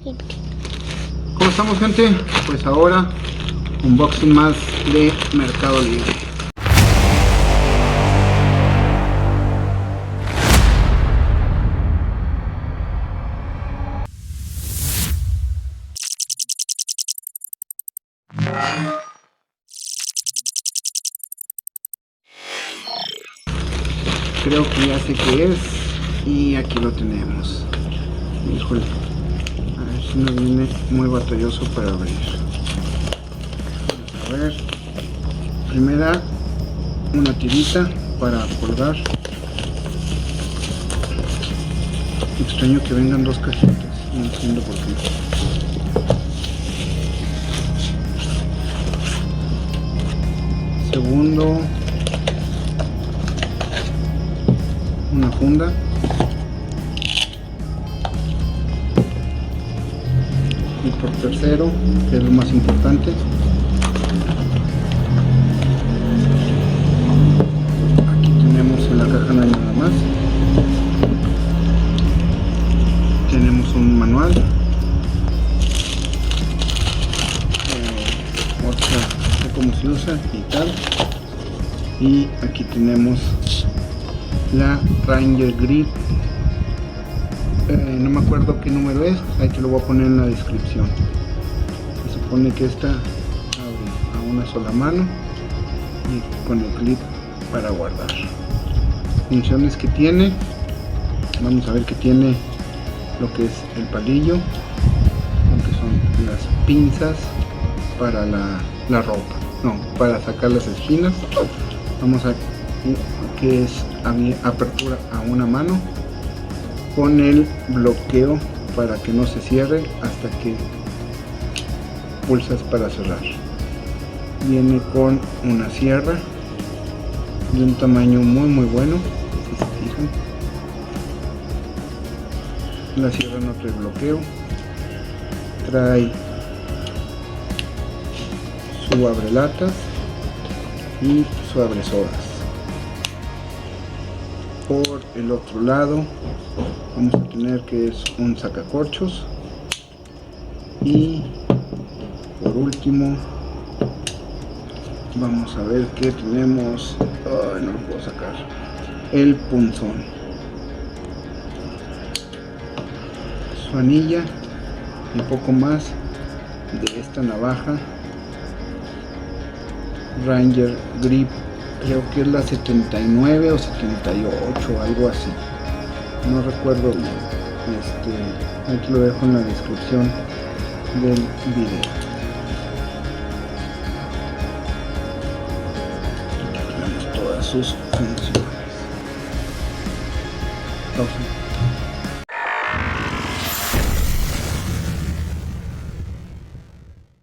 ¿Cómo estamos, gente? Pues ahora unboxing más de Mercado Libre. Creo que ya sé qué es y aquí lo tenemos. Híjole, a ver si no viene muy batalloso para abrir. Vamos a ver. Primera, una tirita para colgar. Extraño que vengan dos cajitas, no entiendo por qué. Segundo, una funda. Y por tercero, que es lo más importante, aquí tenemos en la caja no hay nada más. Tenemos un manual, otra de cómo se usa y tal. Y aquí tenemos la Ranger Grip. No me acuerdo qué número es, ahí te lo voy a poner en la descripción. Se supone que esta abre a una sola mano y con el clip para guardar. Funciones que tiene, vamos a ver que tiene lo que es el palillo, lo que son las pinzas para la ropa, no, para sacar las esquinas. Vamos a que es apertura a una mano con el bloqueo para que no se cierre hasta que pulsas para cerrar. Viene con una sierra de un tamaño muy bueno, si se fijan. La sierra no trae bloqueo, trae su abrelatas y su abresodas. Por el otro lado vamos a tener que es un sacacorchos y por último vamos a ver que tenemos, no lo puedo sacar, el punzón, su anilla y poco más de esta navaja Ranger Grip. Creo que es la 79 o 78, algo así, no recuerdo bien. Aquí lo dejo en la descripción del video. Aquí tenemos todas sus funciones. Pausa.